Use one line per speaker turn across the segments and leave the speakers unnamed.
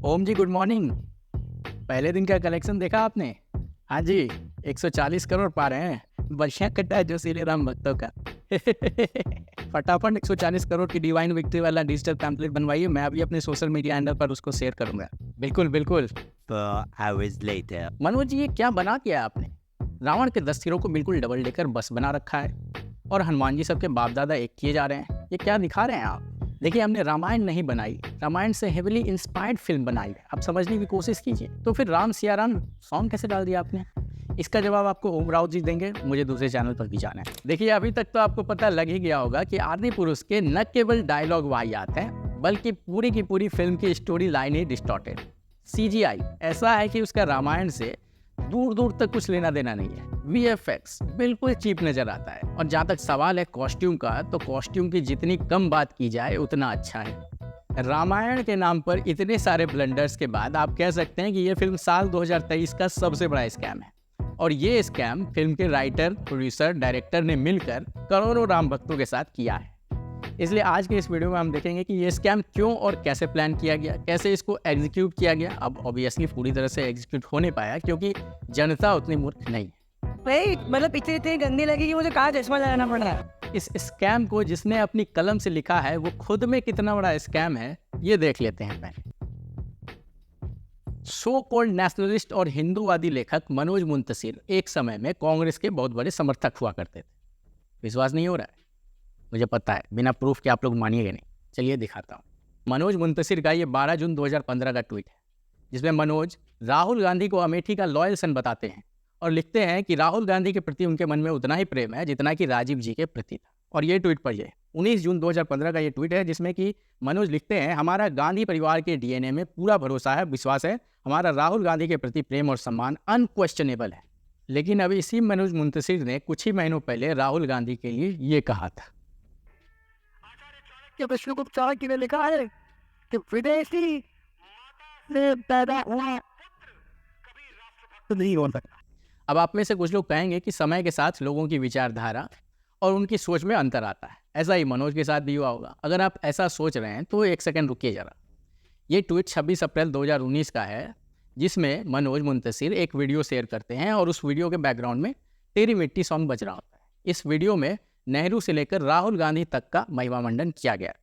ओम जी good morning. पहले दिन का कलेक्शन देखा आपने? हाँ जी, 140 करोड़ पा रहे हैं। बढ़िया कट्टा है जो श्री राम भक्तों का। फटाफट 140 करोड़ की डिवाइन विक्ट्री वाला डिजिटल पैम्पलेट बनवाइए, मैं अभी अपने सोशल मीडिया हैंडल पर उसको शेयर करूंगा। बिल्कुल बिल्कुल।
4 hours later.
मनोज जी, ये क्या बना दिया आपने? रावण के 10 सिरों को बिल्कुल डबल डेकर बस बना रखा है और हनुमान जी सबके बाप दादा एक किए जा रहे हैं। ये क्या दिखा रहे हैं आप? देखिए, हमने रामायण नहीं बनाई, रामायण से हेविली इंस्पायर्ड फिल्म बनाई है। आप समझने की कोशिश कीजिए। तो फिर राम सिया राम सॉन्ग कैसे डाल दिया आपने? इसका जवाब आपको ओम राउत जी देंगे, मुझे दूसरे चैनल पर भी जाना है। देखिए, अभी तक तो आपको पता लग ही गया होगा कि आदि पुरुष के न केवल डायलॉग वाहियात हैं, बल्कि पूरी की पूरी फिल्म की स्टोरी लाइन ही डिस्टॉर्टेड। सीजीआई ऐसा है कि उसका रामायण से दूर दूर तक कुछ लेना देना नहीं है। वीएफएक्स बिल्कुल चीप नजर आता है। और जहाँ तक सवाल है कॉस्ट्यूम का, तो कॉस्ट्यूम की जितनी कम बात की जाए उतना अच्छा है। रामायण के नाम पर इतने सारे ब्लंडर्स के बाद आप कह सकते हैं कि ये फिल्म साल 2023 का सबसे बड़ा स्कैम है। और ये स्कैम फिल्म के राइटर, प्रोड्यूसर, डायरेक्टर ने मिलकर करोड़ों राम भक्तों के साथ किया है। इसलिए आज के इस वीडियो में हम देखेंगे कि ये स्कैम क्यों और कैसे प्लान किया गया, कैसे इसको एग्जीक्यूट किया गया। अब ऑब्वियसली पूरी तरह से एग्जीक्यूट हो नहीं पाया क्योंकि जनता उतनी मूर्ख नहीं है।
भाई मतलब इतनी गंदी लगी कि मुझे कहाँ चश्मा लगाना पड़ रहा है।
इस स्कैम को जिसने अपनी कलम से लिखा है वो खुद में कितना बड़ा स्कैम है, ये देख लेते हैं पहले। सो कॉल्ड नेशनलिस्ट और हिंदूवादी लेखक मनोज मुंतशिर एक समय में कांग्रेस के बहुत बड़े समर्थक हुआ करते थे। विश्वास नहीं हो रहा है? मुझे पता है, बिना प्रूफ के आप लोग मानिएगा नहीं। चलिए दिखाता हूँ। मनोज मुंतशिर का ये 12 जून 2015 का ट्वीट है, जिसमें मनोज राहुल गांधी को अमेठी का लॉयल सन बताते हैं और लिखते हैं कि राहुल गांधी के प्रति उनके मन में उतना ही प्रेम है जितना कि राजीव जी के प्रति था। और ये ट्वीट पढ़िए, 19 जून 2015 का ये ट्वीट है, जिसमें कि मनोज लिखते हैं, हमारा गांधी परिवार के डीएनए में पूरा भरोसा है, विश्वास है, हमारा राहुल गांधी के प्रति प्रेम और सम्मान अनक्वेश्चनेबल है। लेकिन अब इसी मनोज मुंतशिर ने कुछ ही महीनों पहले राहुल गांधी के लिए ये कहा था।
विष्णुगुप्त ने लिखा है कि विदेशी से पैदा हुआ तो नहीं हो सकता।
अब आप में से कुछ लोग कहेंगे कि समय के साथ लोगों की विचारधारा और उनकी सोच में अंतर आता है। ऐसा ही मनोज के साथ भी हुआ होगा। अगर आप ऐसा सोच रहे हैं तो एक सेकंड रुकिए जरा। ये ट्वीट 26 अप्रैल 2019 का है, जिसमें मनोज मुंतशिर एक वीडियो शेयर करते हैं और उस वीडियो के बैकग्राउंड में तेरी मिट्टी सॉन्ग बज रहा होता है। इस वीडियो में नेहरू से लेकर राहुल गांधी तक का महिमा मंडन किया गया था।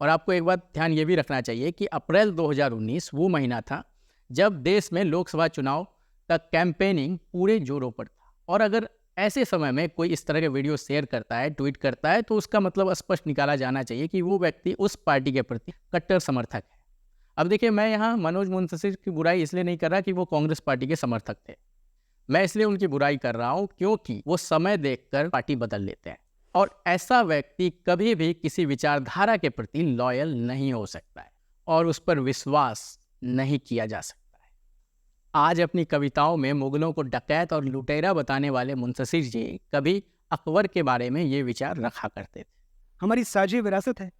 और आपको एक बात ध्यान ये भी रखना चाहिए कि अप्रैल 2019 वो महीना था जब देश में लोकसभा चुनाव तक कैंपेनिंग पूरे जोरों पर था। और अगर ऐसे समय में कोई इस तरह के वीडियो शेयर करता है, ट्वीट करता है, तो उसका मतलब स्पष्ट निकाला जाना चाहिए कि वो व्यक्ति उस पार्टी के प्रति कट्टर समर्थक है। अब देखिए, मैं यहाँ मनोज मुंतशिर की बुराई इसलिए नहीं कर रहा कि वो कांग्रेस पार्टी के समर्थक थे। मैं इसलिए उनकी बुराई कर रहा हूँ क्योंकि वो समय देखकर पार्टी बदल लेते हैं और ऐसा व्यक्ति कभी भी किसी विचारधारा के प्रति लॉयल नहीं हो सकता है और उस पर विश्वास नहीं किया जा सकता है। आज अपनी कविताओं में मुगलों को डकैत और लुटेरा बताने वाले मुंतशिर जी कभी अकबर के बारे में ये विचार रखा करते थे।
हमारी साझी विरासत है,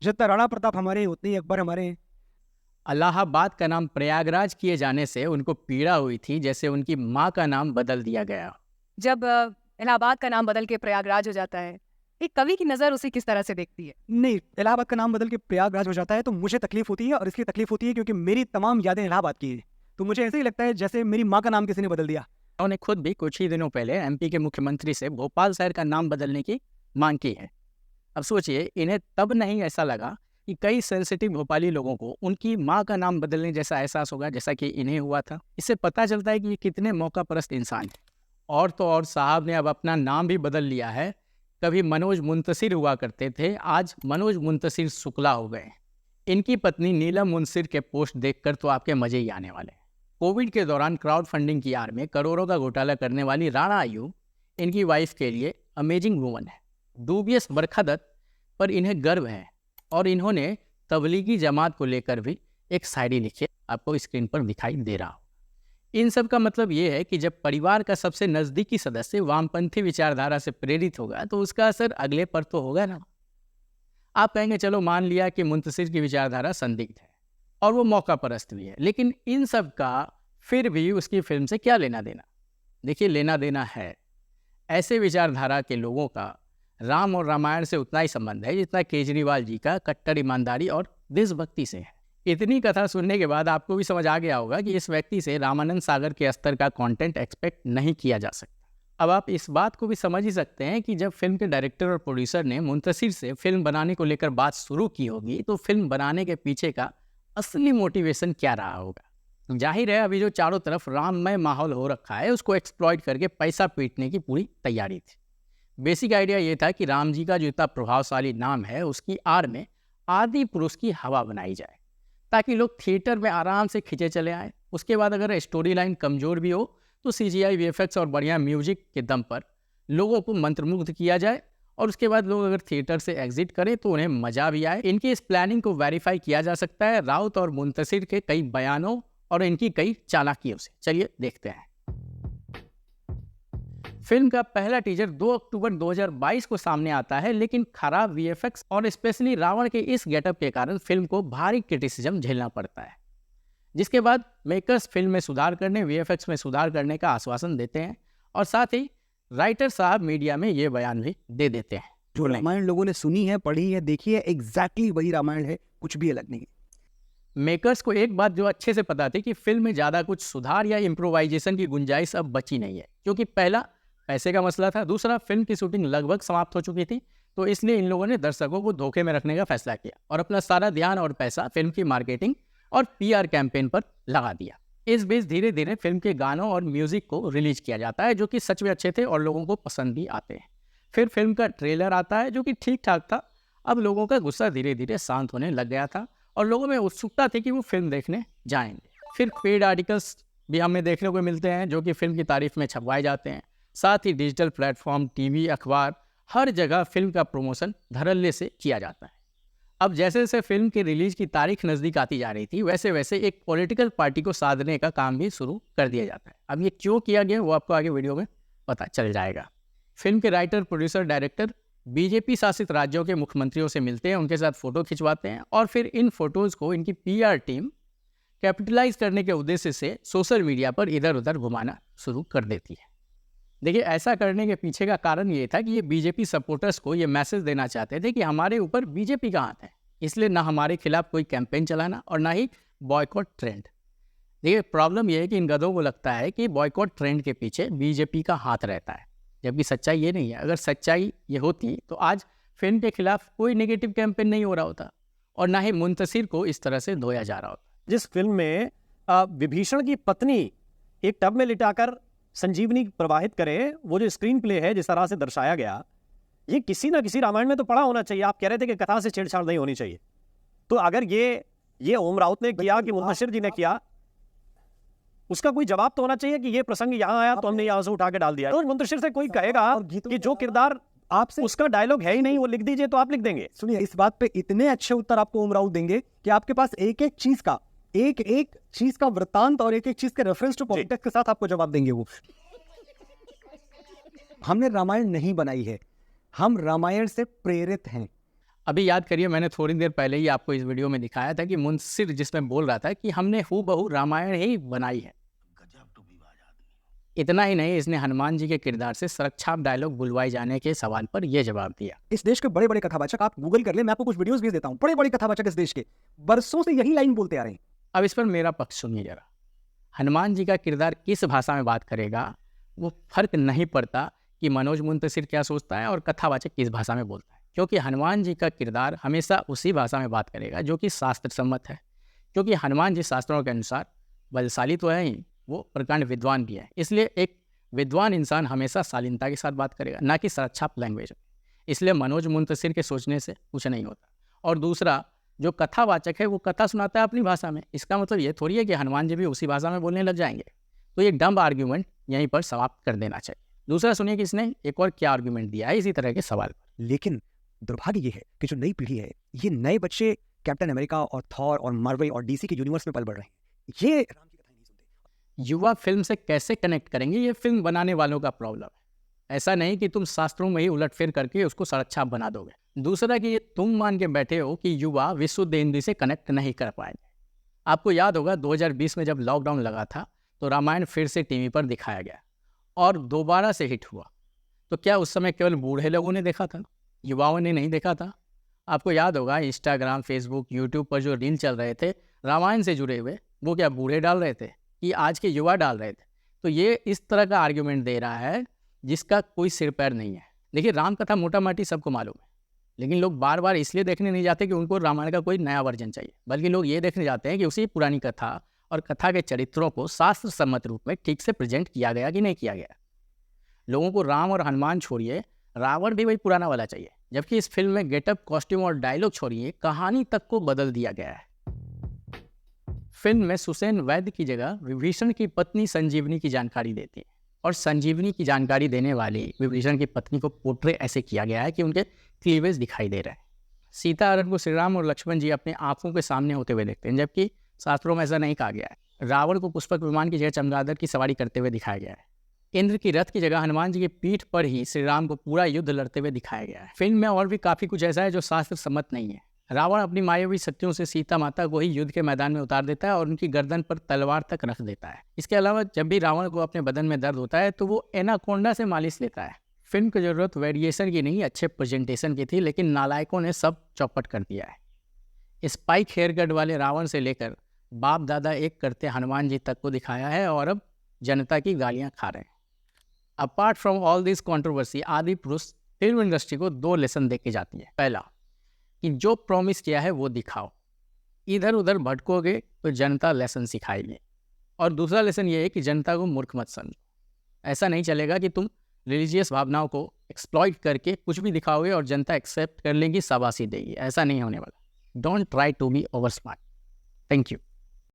जितना राणा प्रताप हमारे हैं उतनी अकबर हमारे हैं।
इलाहाबाद का नाम प्रयागराज किए जाने से उनको पीड़ा हुई थी, जैसे उनकी माँ का नाम बदल दिया गया।
जब इलाहाबाद का नाम बदल के प्रयागराज हो जाता है, एक कवि की नज़र उसे किस तरह से देखती है?
नहीं, इलाहाबाद का नाम बदल के प्रयागराज हो जाता है तो मुझे तकलीफ होती है, और इसलिए तकलीफ होती है क्योंकि मेरी तमाम यादें इलाहाबाद की हैं। तो मुझे ऐसे ही लगता है जैसे मेरी माँ का नाम किसी ने बदल दिया।
उन्होंने खुद भी कुछ ही दिनों पहले एमपी के मुख्यमंत्री से भोपाल शहर का नाम बदलने की मांग की है। अब सोचिए, इन्हें तब नहीं ऐसा लगा कि कई सेंसिटिव भोपाली लोगों को उनकी माँ का नाम बदलने जैसा एहसास होगा जैसा कि इन्हें हुआ था। इससे पता चलता है कि ये कितने मौका परस्त इंसान हैं। और तो और साहब ने अब अपना नाम भी बदल लिया है। कभी मनोज मुंतशिर हुआ करते थे, आज मनोज मुंतशिर शुक्ला हो गए। इनकी पत्नी नीलम मुंतशिर के पोस्ट देखकर तो आपके मजे ही आने वाले हैं। कोविड के दौरान क्राउड फंडिंग की आड़ में करोड़ों का घोटाला करने वाली राणा आयू इनकी वाइफ के लिए अमेजिंग वुमन है। डूबियस बरखा दत्त पर इन्हें गर्व है और इन्होंने तबलीगी जमात को लेकर भी एक शायरी लिखी है, आपको स्क्रीन पर दिखाई दे रहा हो। इन सब का मतलब ये है कि जब परिवार का सबसे नज़दीकी सदस्य वामपंथी विचारधारा से प्रेरित होगा तो उसका असर अगले पर तो होगा ना। आप कहेंगे चलो मान लिया कि मुंतशिर की विचारधारा संदिग्ध है और वो मौका परस्त भी है, लेकिन इन सब का फिर भी उसकी फिल्म से क्या लेना देना? देखिए, लेना देना है। ऐसे विचारधारा के लोगों का राम और रामायण से उतना ही संबंध है जितना केजरीवाल जी का कट्टर ईमानदारी और देशभक्ति से है। इतनी कथा सुनने के बाद आपको भी समझ आ गया होगा कि इस व्यक्ति से रामानंद सागर के स्तर का कंटेंट एक्सपेक्ट नहीं किया जा सकता। अब आप इस बात को भी समझ ही सकते हैं कि जब फिल्म के डायरेक्टर और प्रोड्यूसर ने मुंतशिर से फिल्म बनाने को लेकर बात शुरू की होगी तो फिल्म बनाने के पीछे का असली मोटिवेशन क्या रहा होगा। जाहिर है अभी जो चारों तरफ राममय माहौल हो रखा है उसको एक्सप्लॉइट करके पैसा पीटने की पूरी तैयारी थी। बेसिक आइडिया ये था कि राम जी का जो इतना प्रभावशाली नाम है उसकी आड़ में आदि पुरुष की हवा बनाई जाए ताकि लोग थिएटर में आराम से खिंचे चले आए। उसके बाद अगर स्टोरी लाइन कमज़ोर भी हो तो CGI VFX और बढ़िया म्यूजिक के दम पर लोगों को मंत्रमुग्ध किया जाए और उसके बाद लोग अगर थिएटर से एग्जिट करें तो उन्हें मज़ा भी आए। इनकी इस प्लानिंग को वेरीफाई किया जा सकता है राउत और मुंतशिर के कई बयानों और इनकी कई चालाकियों से। चलिए देखते हैं। फिल्म का पहला टीजर 2 अक्टूबर 2022 को सामने आता है, लेकिन खराब VFX और स्पेशली रावण के इस गेटअप के कारण फिल्म को भारी क्रिटिसिज्म झेलना पड़ता है, जिसके बाद मेकर्स फिल्म में सुधार करने, VFX में सुधार करने का आश्वासन देते हैं और साथ ही राइटर साहब मीडिया में ये बयान भी दे देते हैं।
जो रामायण लोगों ने सुनी है, पढ़ी है, देखी है, एग्जैक्टली वही रामायण है, कुछ भी अलग नहीं है।
मेकर्स को एक बात जो अच्छे से पता थी कि फिल्म में ज़्यादा कुछ सुधार या इम्प्रोवाइजेशन की गुंजाइश अब बची नहीं है, क्योंकि पहला पैसे का मसला था, दूसरा फिल्म की शूटिंग लगभग समाप्त हो चुकी थी। तो इसलिए इन लोगों ने दर्शकों को धोखे में रखने का फैसला किया और अपना सारा ध्यान और पैसा फिल्म की मार्केटिंग और PR कैंपेन पर लगा दिया। इस बीच धीरे धीरे फिल्म के गानों और म्यूजिक को रिलीज किया जाता है, जो कि सच में अच्छे थे और लोगों को पसंद भी आते हैं। फिर फिल्म का ट्रेलर आता है जो कि ठीक ठाक था। अब लोगों का गुस्सा धीरे धीरे शांत होने लग गया था और लोगों में उत्सुकता थी कि वो फिल्म देखने जाएंगे। फिर पेड आर्टिकल्स भी हमें देखने को मिलते हैं जो कि फिल्म की तारीफ में छपवाए जाते हैं। साथ ही डिजिटल प्लेटफॉर्म, TV, अखबार, हर जगह फिल्म का प्रमोशन धड़ल्ले से किया जाता है। अब जैसे जैसे फिल्म की रिलीज की तारीख नज़दीक आती जा रही थी, वैसे वैसे एक पॉलिटिकल पार्टी को साधने का काम भी शुरू कर दिया जाता है। अब ये क्यों किया गया वो आपको आगे वीडियो में पता चल जाएगा। फिल्म के राइटर, प्रोड्यूसर, डायरेक्टर BJP शासित राज्यों के मुख्यमंत्रियों से मिलते हैं, उनके साथ फ़ोटो खिंचवाते हैं और फिर इन फोटोज़ को इनकी PR टीम कैपिटलाइज करने के उद्देश्य से सोशल मीडिया पर इधर उधर घुमाना शुरू कर देती है। देखिए, ऐसा करने के पीछे का कारण ये था कि ये BJP सपोर्टर्स को ये मैसेज देना चाहते थे कि हमारे ऊपर BJP का हाथ है, इसलिए ना हमारे खिलाफ कोई कैंपेन चलाना और ना ही बॉयकॉट ट्रेंड। देखिए, प्रॉब्लम ये है कि इन गधों को लगता है कि बॉयकॉट ट्रेंड के पीछे BJP का हाथ रहता है, जबकि सच्चाई ये नहीं है। अगर सच्चाई ये होती तो आज फिल्म के खिलाफ कोई नेगेटिव कैंपेन नहीं हो रहा होता और ना ही मुंतशिर को इस तरह से धोया जा रहा होता।
जिस फिल्म में विभीषण की पत्नी एक टब में लिटाकर संजीवनी प्रवाहित करे, वो जो स्क्रीन प्ले है जिस तरह से दर्शाया गया, ये किसी ना किसी रामायण में तो पड़ा होना चाहिए। आप कह रहे थे कि कथा से छेड़छाड़ नहीं होनी चाहिए, तो अगर ये ओम राउत ने किया कि मुंतशिर जी ने किया, उसका कोई जवाब तो होना चाहिए कि ये प्रसंग यहाँ आया तो हमने यहाँ से उठा के डाल दिया। तो मुंतशिर से कोई कहेगा कि जो किरदार आपसे उसका डायलॉग है ही नहीं वो लिख दीजिए, तो आप लिख देंगे।
सुनिए, इस बात पे इतने अच्छे उत्तर आपको ओम राउत देंगे कि आपके पास एक एक चीज का वृत्तांत और एक एक चीज के रेफरेंस टू पॉलिटिक्स के साथ आपको जवाब देंगे। वो हमने रामायण नहीं बनाई है, हम रामायण से प्रेरित हैं।
अभी याद करिए, मैंने थोड़ी देर पहले ही आपको इस वीडियो में दिखाया था कि मुंतशिर जिसमें बोल रहा था कि हमने हूबहू रामायण ही बनाई है। इतना ही नहीं, इसने हनुमान जी के किरदार से सरकछाप डायलॉग बुलवाए जाने के सवाल पर यह जवाब दिया।
इस देश के बड़े बड़े कथावाचक, आप गूगल कर ले, मैं आपको कुछ वीडियोस भेज देता हूं, बड़े बड़े कथावाचक इस देश के बरसों से यही लाइन बोलते आ रहे हैं।
अब इस पर मेरा पक्ष सुनिए जरा। हनुमान जी का किरदार किस भाषा में बात करेगा वो फर्क नहीं पड़ता कि मनोज मुंतशिर क्या सोचता है और कथावाचक किस भाषा में बोलता है, क्योंकि हनुमान जी का किरदार हमेशा उसी भाषा में बात करेगा जो कि शास्त्र सम्मत है। क्योंकि हनुमान जी शास्त्रों के अनुसार बलशाली तो है ही, वो प्रकांड विद्वान भी है। इसलिए एक विद्वान इंसान हमेशा शालीनता के साथ बात करेगा, ना कि सरकछाप लैंग्वेज में। इसलिए मनोज मुंतशिर के सोचने से कुछ नहीं होता। और दूसरा, जो कथावाचक है वो कथा सुनाता है अपनी भाषा में, इसका मतलब ये थोड़ी है कि हनुमान जी भी उसी भाषा में बोलने लग जाएंगे। तो ये डम्ब आर्ग्यूमेंट यहीं पर समाप्त कर देना चाहिए। दूसरा सुनिए कि इसने एक और क्या आर्ग्यूमेंट दिया है इसी तरह के सवाल पर।
लेकिन दुर्भाग्य ये है कि जो नई पीढ़ी है, ये नए बच्चे कैप्टन अमेरिका और थॉर और मार्वल और DC के यूनिवर्स में पल बढ़ रहे हैं। ये राम की कथा नहीं सुनते।
युवा फिल्म से कैसे कनेक्ट करेंगे, ये फिल्म बनाने वालों का प्रॉब्लम है। ऐसा नहीं कि तुम शास्त्रों में ही उलटफेर करके उसको सरकछाप बना दोगे। दूसरा कि ये तुम मान के बैठे हो कि युवा विशुद्ध हिंदी से कनेक्ट नहीं कर पाएंगे। आपको याद होगा 2020 में जब लॉकडाउन लगा था तो रामायण फिर से TV पर दिखाया गया और दोबारा से हिट हुआ। तो क्या उस समय केवल बूढ़े लोगों ने देखा था, युवाओं ने नहीं देखा था? आपको याद होगा इंस्टाग्राम, फेसबुक, यूट्यूब पर जो रील चल रहे थे रामायण से जुड़े हुए वो क्या बूढ़े डाल रहे थे कि आज के युवा डाल रहे थे? तो ये इस तरह का आर्ग्यूमेंट दे रहा है जिसका कोई सिर पैर नहीं है। देखिए, राम कथा मोटा माटी सबको मालूम है, लेकिन लोग बार बार इसलिए देखने नहीं जाते कि उनको रामायण का कोई नया वर्जन चाहिए, बल्कि लोग ये देखने जाते हैं कि उसी पुरानी कथा और कथा के चरित्रों को शास्त्र सम्मत रूप में ठीक से प्रेजेंट किया गया कि नहीं किया गया। लोगों को राम और हनुमान छोड़िए, रावण भी वही पुराना वाला चाहिए, जबकि इस फिल्म में गेटअप, कॉस्ट्यूम और डायलॉग छोड़िए, कहानी तक को बदल दिया गया है। फिल्म में सुसेन वैद्य की जगह विभीषण की पत्नी संजीवनी की जानकारी देती है, और संजीवनी की जानकारी देने वाली विभीषण की पत्नी को पोर्ट्रे ऐसे किया गया है कि उनके क्लीवेज दिखाई दे रहे हैं। सीता हरण को श्री राम और लक्ष्मण जी अपने आंखों के सामने होते हुए देखते हैं, जबकि शास्त्रों में ऐसा नहीं कहा गया है। रावण को पुष्पक विमान की जगह चमगादड़ की सवारी करते हुए दिखाया गया है। इंद्र की रथ की जगह हनुमान जी की पीठ पर ही श्री राम को पूरा युद्ध लड़ते हुए दिखाया गया है। फिल्म में और भी काफ़ी कुछ ऐसा है जो शास्त्र सम्मत नहीं है। रावण अपनी मायावी शक्तियों से सीता माता को ही युद्ध के मैदान में उतार देता है और उनकी गर्दन पर तलवार तक रख देता है। इसके अलावा जब भी रावण को अपने बदन में दर्द होता है तो वो एनाकोंडा से मालिश लेता है। फिल्म की जरूरत वेरिएशन की नहीं, अच्छे प्रेजेंटेशन की थी, लेकिन नालायकों ने सब चौपट कर दिया है। स्पाइक हेयर कट वाले रावण से लेकर बाप दादा एक करते हनुमान जी तक को दिखाया है, और अब जनता की गालियां खा रहे हैं। Apart from all this controversy, Adipurush film industry को 2 लेसन दे के जाती है। पहला, कि जो प्रॉमिस किया है वो दिखाओ, इधर उधर भटकोगे तो जनता लेसन सिखाएगी। और दूसरा लेसन ये है कि जनता को मूर्ख मत समझो। ऐसा नहीं चलेगा कि तुम रिलीजियस भावनाओं को एक्सप्लॉइट करके कुछ भी दिखाओगे और जनता एक्सेप्ट कर लेगी, शाबाशी देगी। ऐसा नहीं होने वाला। Don't try to be over smart. Thank you.